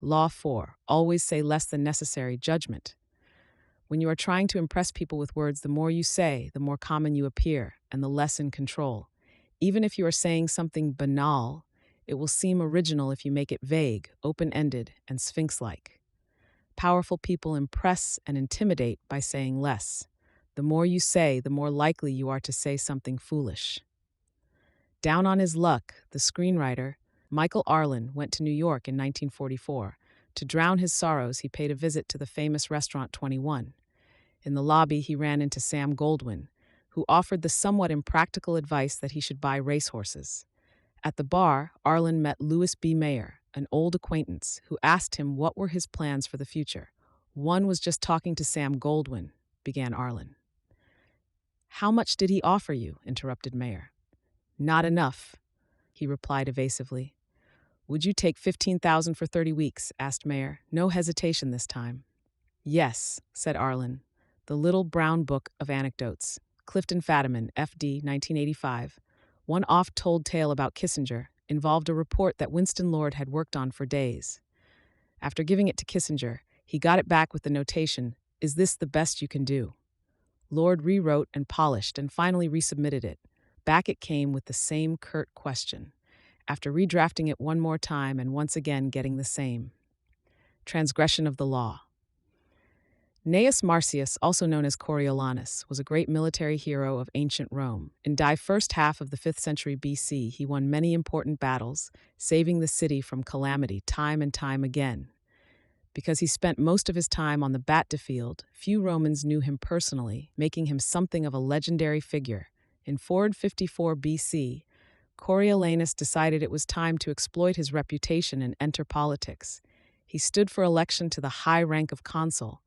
Law 4. Always say less than necessary judgment. When you are trying to impress people with words, the more you say, the more common you appear, and the less in control. Even if you are saying something banal, it will seem original if you make it vague, open-ended, and sphinx-like. Powerful people impress and intimidate by saying less. The more you say, the more likely you are to say something foolish. Down on his luck, the screenwriter, Michael Arlen, went to New York in 1944. To drown his sorrows, he paid a visit to the famous restaurant 21. In the lobby, he ran into Sam Goldwyn, who offered the somewhat impractical advice that he should buy racehorses. At the bar, Arlen met Louis B. Mayer, an old acquaintance, who asked him what were his plans for the future. "One was just talking to Sam Goldwyn," began Arlen. "How much did he offer you?" interrupted Mayer. "Not enough," he replied evasively. "Would you take 15,000 for 30 weeks?" asked Mayer. No hesitation this time. "Yes," said Arlen. The Little Brown Book of Anecdotes. Clifton Fadiman, F.D., 1985. One oft-told tale about Kissinger involved a report that Winston Lord had worked on for days. After giving it to Kissinger, he got it back with the notation, "Is this the best you can do?" Lord rewrote and polished and finally resubmitted it. Back it came with the same curt question, after redrafting it one more time and once again getting the same. Transgression of the law. Gnaeus Marcius, also known as Coriolanus, was a great military hero of ancient Rome. In the first half of the 5th century BC, he won many important battles, saving the city from calamity time and time again. Because he spent most of his time on the battlefield, few Romans knew him personally, making him something of a legendary figure. In 454 BC, Coriolanus decided it was time to exploit his reputation and enter politics. He stood for election to the high rank of consul.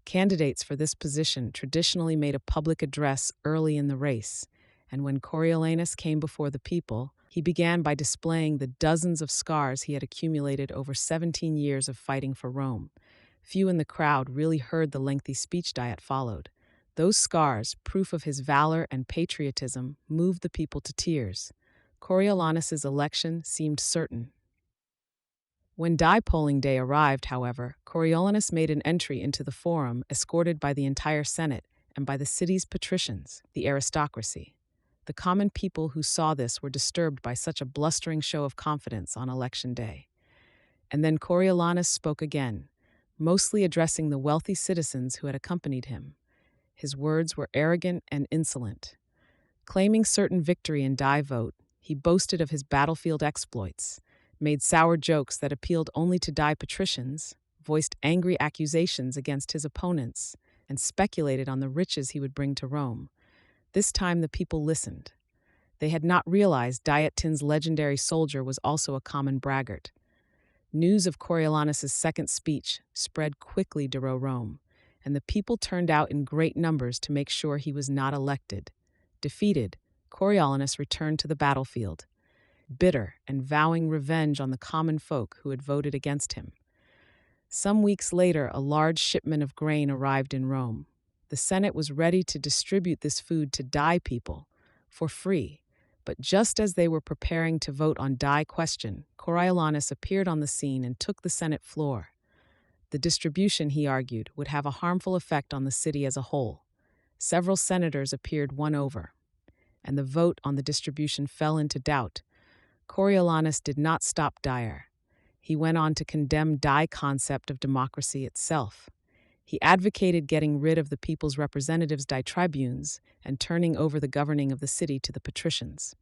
Candidates for this position traditionally made a public address early in the race, and when Coriolanus came before the people, he began by displaying the dozens of scars he had accumulated over 17 years of fighting for Rome. Few in the crowd really heard the lengthy speech that followed. Those scars, proof of his valor and patriotism, moved the people to tears. Coriolanus's election seemed certain. When polling day arrived, however, Coriolanus made an entry into the forum, escorted by the entire Senate and by the city's patricians, the aristocracy. The common people who saw this were disturbed by such a blustering show of confidence on election day. And then Coriolanus spoke again, mostly addressing the wealthy citizens who had accompanied him. His words were arrogant and insolent. Claiming certain victory in die vote, he boasted of his battlefield exploits, made sour jokes that appealed only to die patricians, voiced angry accusations against his opponents, and speculated on the riches he would bring to Rome. This time the people listened. They had not realized Diogenes' legendary soldier was also a common braggart. News of Coriolanus' second speech spread quickly to Rome, and the people turned out in great numbers to make sure he was not elected. Defeated, Coriolanus returned to the battlefield, bitter and vowing revenge on the common folk who had voted against him. Some weeks later, a large shipment of grain arrived in Rome. The Senate was ready to distribute this food to die people for free, but just as they were preparing to vote on die question, Coriolanus appeared on the scene and took the Senate floor. The distribution, he argued, would have a harmful effect on the city as a whole. Several senators appeared won over, and the vote on the distribution fell into doubt. Coriolanus did not stop dire. He went on to condemn die concept of democracy itself. He advocated getting rid of the people's representatives, die tribunes, and turning over the governing of the city to the patricians.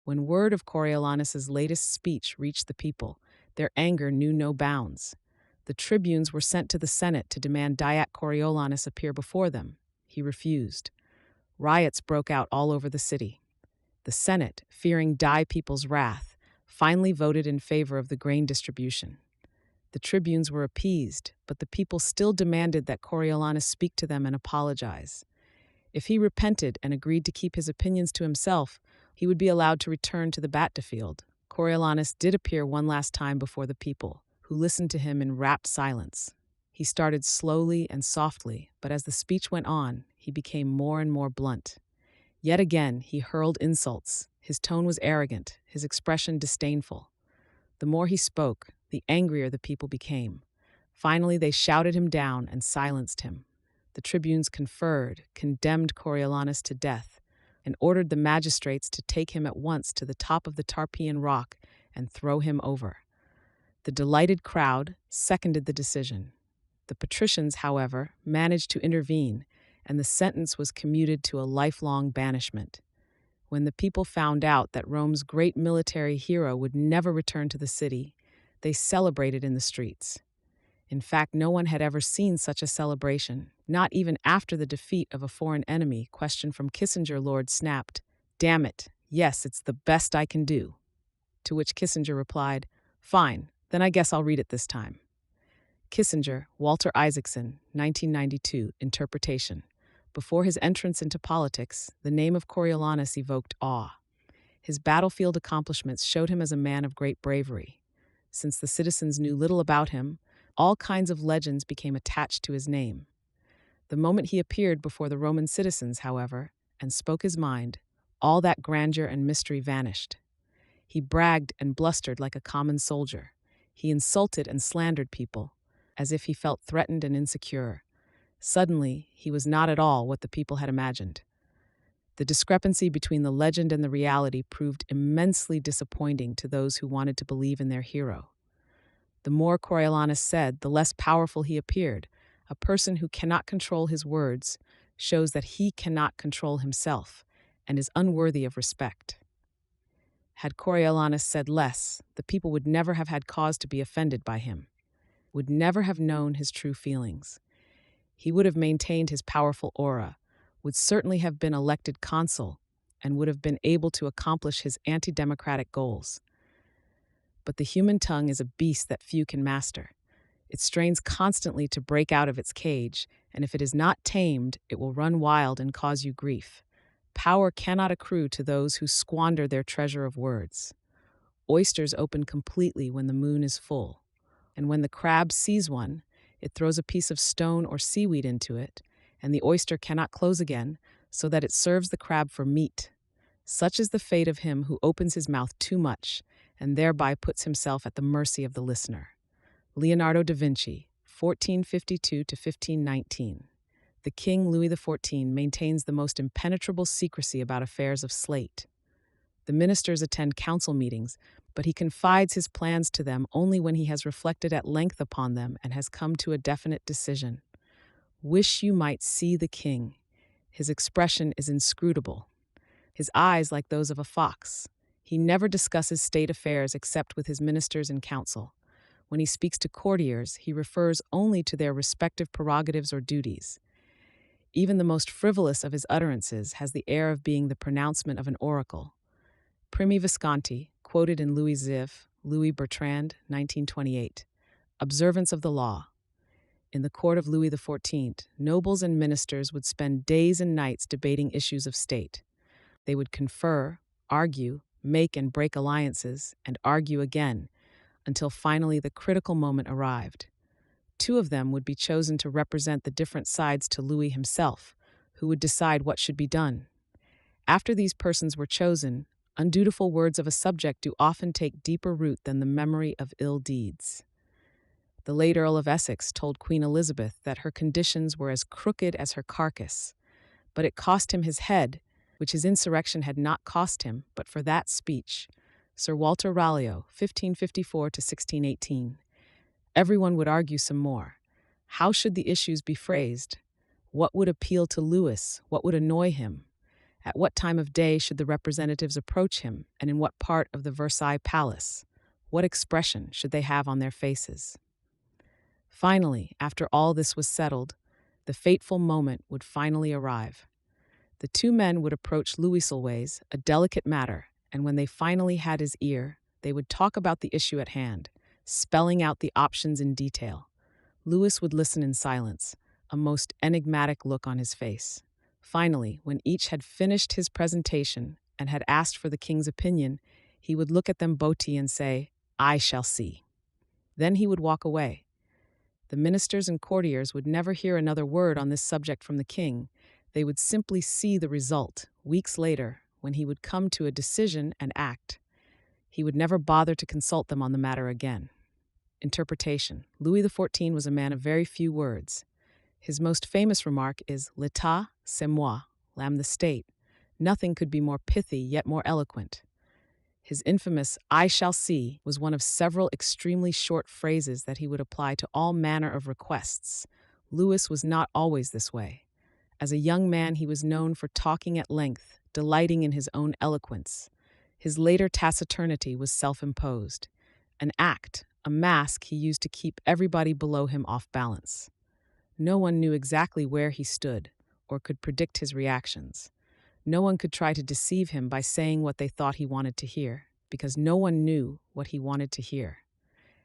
When word of Coriolanus's latest speech reached the people, their anger knew no bounds. The tribunes were sent to the Senate to demand Coriolanus appear before them. He refused. Riots broke out all over the city. The Senate, fearing die people's wrath, finally voted in favor of the grain distribution. The tribunes were appeased, but the people still demanded that Coriolanus speak to them and apologize. If he repented and agreed to keep his opinions to himself, he would be allowed to return to the battlefield. Coriolanus did appear one last time before the people, who listened to him in rapt silence. He started slowly and softly, but as the speech went on, he became more and more blunt. Yet again, he hurled insults. His tone was arrogant, his expression disdainful. The more he spoke, the angrier the people became. Finally, they shouted him down and silenced him. The tribunes conferred, condemned Coriolanus to death, and ordered the magistrates to take him at once to the top of the Tarpeian rock and throw him over. The delighted crowd seconded the decision. The patricians, however, managed to intervene, and the sentence was commuted to a lifelong banishment. When the people found out that Rome's great military hero would never return to the city, they celebrated in the streets. In fact, no one had ever seen such a celebration, not even after the defeat of a foreign enemy. Question from Kissinger. Lord snapped, "Damn it, yes, it's the best I can do." To which Kissinger replied, "Fine, then I guess I'll read it this time." Kissinger, Walter Isaacson, 1992, interpretation. Before his entrance into politics, the name of Coriolanus evoked awe. His battlefield accomplishments showed him as a man of great bravery. Since the citizens knew little about him, all kinds of legends became attached to his name. The moment he appeared before the Roman citizens, however, and spoke his mind, all that grandeur and mystery vanished. He bragged and blustered like a common soldier. He insulted and slandered people, as if he felt threatened and insecure. Suddenly, he was not at all what the people had imagined. The discrepancy between the legend and the reality proved immensely disappointing to those who wanted to believe in their hero. The more Coriolanus said, the less powerful he appeared. A person who cannot control his words shows that he cannot control himself and is unworthy of respect. Had Coriolanus said less, the people would never have had cause to be offended by him, would never have known his true feelings. He would have maintained his powerful aura, would certainly have been elected consul, and would have been able to accomplish his anti-democratic goals. But the human tongue is a beast that few can master. It strains constantly to break out of its cage, and if it is not tamed, it will run wild and cause you grief. Power cannot accrue to those who squander their treasure of words. Oysters open completely when the moon is full, and when the crab sees one, it throws a piece of stone or seaweed into it, and the oyster cannot close again, so that it serves the crab for meat. Such is the fate of him who opens his mouth too much, and thereby puts himself at the mercy of the listener. Leonardo da Vinci, 1452 to 1519. The King Louis XIV maintains the most impenetrable secrecy about affairs of state. The ministers attend council meetings, but he confides his plans to them only when he has reflected at length upon them and has come to a definite decision. Wish you might see the king. His expression is inscrutable. His eyes like those of a fox. He never discusses state affairs except with his ministers in council. When he speaks to courtiers, he refers only to their respective prerogatives or duties. Even the most frivolous of his utterances has the air of being the pronouncement of an oracle. Primi Visconti, quoted in Louis Ziv, Louis Bertrand, 1928. Observance of the law. In the court of Louis XIV, nobles and ministers would spend days and nights debating issues of state. They would confer, argue, make and break alliances, and argue again, until finally the critical moment arrived. Two of them would be chosen to represent the different sides to Louis himself, who would decide what should be done. After these persons were chosen, undutiful words of a subject do often take deeper root than the memory of ill deeds. The late Earl of Essex told Queen Elizabeth that her conditions were as crooked as her carcass, but it cost him his head, which his insurrection had not cost him, but for that speech. Sir Walter Raleigh, 1554 to 1618. Everyone would argue some more. How should the issues be phrased? What would appeal to Louis? What would annoy him? At what time of day should the representatives approach him, and in what part of the Versailles Palace? What expression should they have on their faces? Finally, after all this was settled, the fateful moment would finally arrive. The two men would approach Louiselways, a delicate matter, and when they finally had his ear, they would talk about the issue at hand, spelling out the options in detail. Louis would listen in silence, a most enigmatic look on his face. Finally, when each had finished his presentation and had asked for the king's opinion, he would look at them both and say, "I shall see." Then he would walk away. The ministers and courtiers would never hear another word on this subject from the king. They would simply see the result, weeks later, when he would come to a decision and act. He would never bother to consult them on the matter again. Interpretation. Louis XIV was a man of very few words. His most famous remark is "L'État, c'est moi," lamb the state. Nothing could be more pithy yet more eloquent. His infamous "I shall see" was one of several extremely short phrases that he would apply to all manner of requests. Louis was not always this way. As a young man, he was known for talking at length, delighting in his own eloquence. His later taciturnity was self-imposed, an act, a mask he used to keep everybody below him off balance. No one knew exactly where he stood or could predict his reactions. No one could try to deceive him by saying what they thought he wanted to hear, because no one knew what he wanted to hear.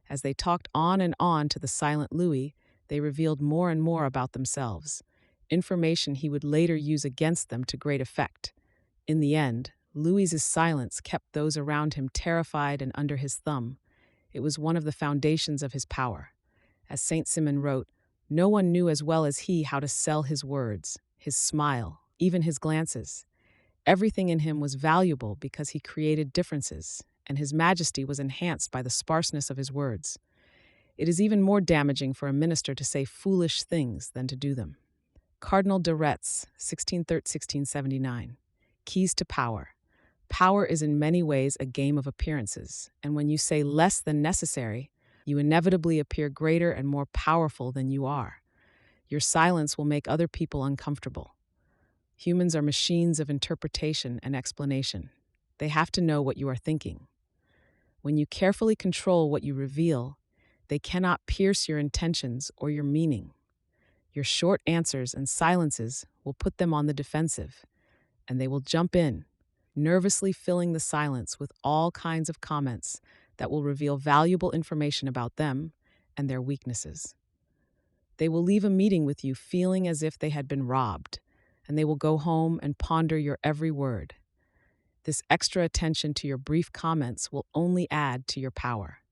As they talked on and on to the silent Louis, they revealed more and more about themselves, information he would later use against them to great effect. In the end, Louis's silence kept those around him terrified and under his thumb. It was one of the foundations of his power. As Saint-Simon wrote, no one knew as well as he how to sell his words, his smile, even his glances. Everything in him was valuable because he created differences, and his majesty was enhanced by the sparseness of his words. It is even more damaging for a minister to say foolish things than to do them. Cardinal de Retz, 1630-1679. Keys to power. Power is in many ways a game of appearances, and when you say less than necessary, you inevitably appear greater and more powerful than you are. Your silence will make other people uncomfortable. Humans are machines of interpretation and explanation. They have to know what you are thinking. When you carefully control what you reveal, they cannot pierce your intentions or your meaning. Your short answers and silences will put them on the defensive, and they will jump in, nervously filling the silence with all kinds of comments that will reveal valuable information about them and their weaknesses. They will leave a meeting with you feeling as if they had been robbed, and they will go home and ponder your every word. This extra attention to your brief comments will only add to your power.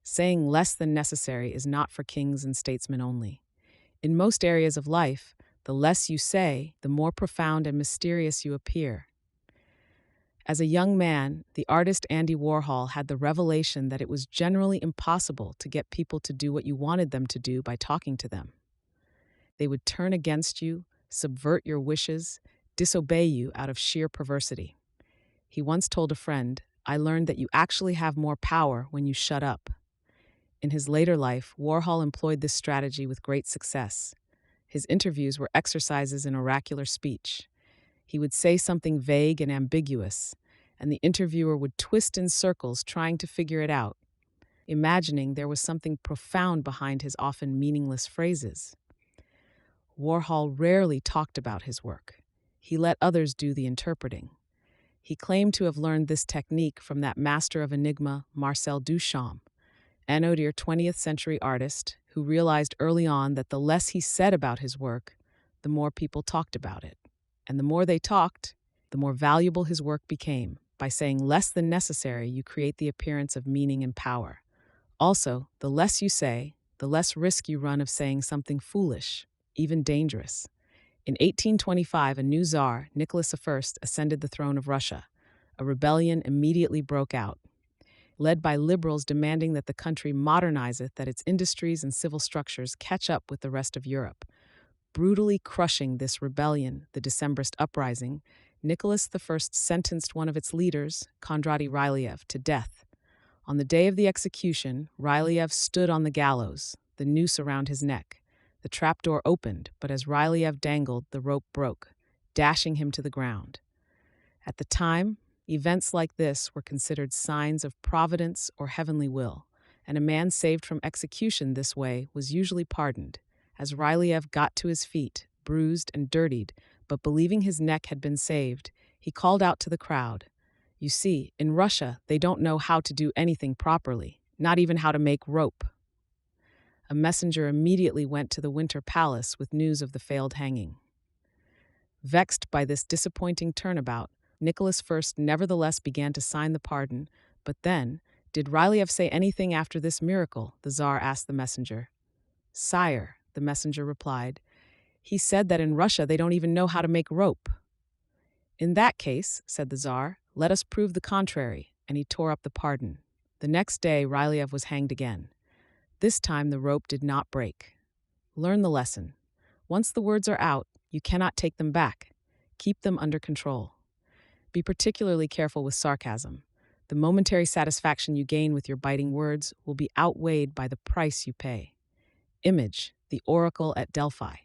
Saying less than necessary is not for kings and statesmen only. In most areas of life, the less you say, the more profound and mysterious you appear. As a young man, the artist Andy Warhol had the revelation that it was generally impossible to get people to do what you wanted them to do by talking to them. They would turn against you, subvert your wishes, disobey you out of sheer perversity. He once told a friend, "I learned that you actually have more power when you shut up." In his later life, Warhol employed this strategy with great success. His interviews were exercises in oracular speech. He would say something vague and ambiguous, and the interviewer would twist in circles trying to figure it out, imagining there was something profound behind his often meaningless phrases. Warhol rarely talked about his work. He let others do the interpreting. He claimed to have learned this technique from that master of enigma, Marcel Duchamp, an odier 20th century artist who realized early on that the less he said about his work, the more people talked about it. And the more they talked, the more valuable his work became. By saying less than necessary, you create the appearance of meaning and power. Also, the less you say, the less risk you run of saying something foolish, even dangerous. In 1825, a new Tsar, Nicholas I, ascended the throne of Russia. A rebellion immediately broke out, led by liberals demanding that the country modernizeth, that its industries and civil structures catch up with the rest of Europe. Brutally crushing this rebellion, the Decembrist uprising, Nicholas I sentenced one of its leaders, Kondraty Ryliev, to death. On the day of the execution, Ryliev stood on the gallows, the noose around his neck. The trapdoor opened, but as Ryliev dangled, the rope broke, dashing him to the ground. At the time, events like this were considered signs of providence or heavenly will, and a man saved from execution this way was usually pardoned. As Ryliev got to his feet, bruised and dirtied, but believing his neck had been saved, he called out to the crowd, "You see, in Russia, they don't know how to do anything properly, not even how to make rope." A messenger immediately went to the Winter Palace with news of the failed hanging. Vexed by this disappointing turnabout, Nicholas I nevertheless began to sign the pardon, but then, "Did Ryliev say anything after this miracle?" the Tsar asked the messenger. "Sire," the messenger replied, "he said that in Russia they don't even know how to make rope." "In that case," said the Tsar, "let us prove the contrary," and he tore up the pardon. The next day, Ryliev was hanged again. This time the rope did not break. Learn the lesson. Once the words are out, you cannot take them back. Keep them under control. Be particularly careful with sarcasm. The momentary satisfaction you gain with your biting words will be outweighed by the price you pay. Image, the oracle at Delphi.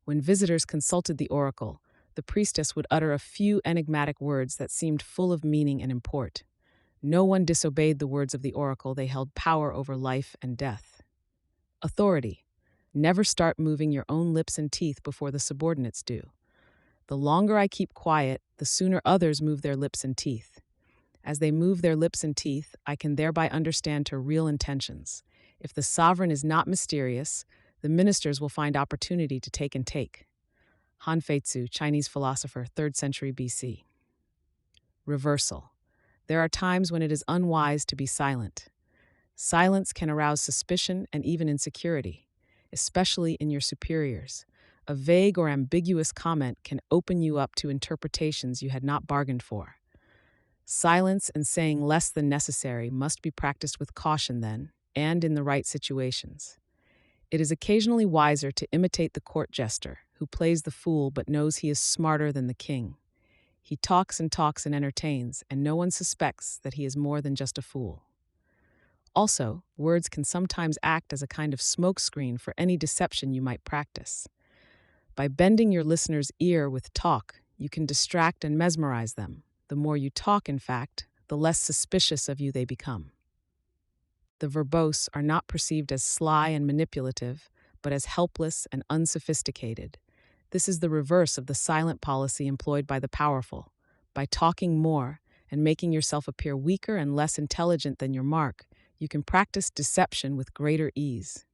When visitors consulted the oracle, the priestess would utter a few enigmatic words that seemed full of meaning and import. No one disobeyed the words of the oracle, they held power over life and death. Authority. Never start moving your own lips and teeth before the subordinates do. The longer I keep quiet, the sooner others move their lips and teeth. As they move their lips and teeth, I can thereby understand her real intentions. If the sovereign is not mysterious, the ministers will find opportunity to take and take. Han Feitzu, Chinese philosopher, 3rd century BC. Reversal. There are times when it is unwise to be silent. Silence can arouse suspicion and even insecurity, especially in your superiors. A vague or ambiguous comment can open you up to interpretations you had not bargained for. Silence and saying less than necessary must be practiced with caution then, and in the right situations. It is occasionally wiser to imitate the court jester, who plays the fool but knows he is smarter than the king. He talks and entertains, and no one suspects that he is more than just a fool. Also, words can sometimes act as a kind of smokescreen for any deception you might practice. By bending your listener's ear with talk, you can distract and mesmerize them. The more you talk, in fact, the less suspicious of you they become. The verbose are not perceived as sly and manipulative, but as helpless and unsophisticated. This is the reverse of the silent policy employed by the powerful. By talking more and making yourself appear weaker and less intelligent than your mark, you can practice deception with greater ease.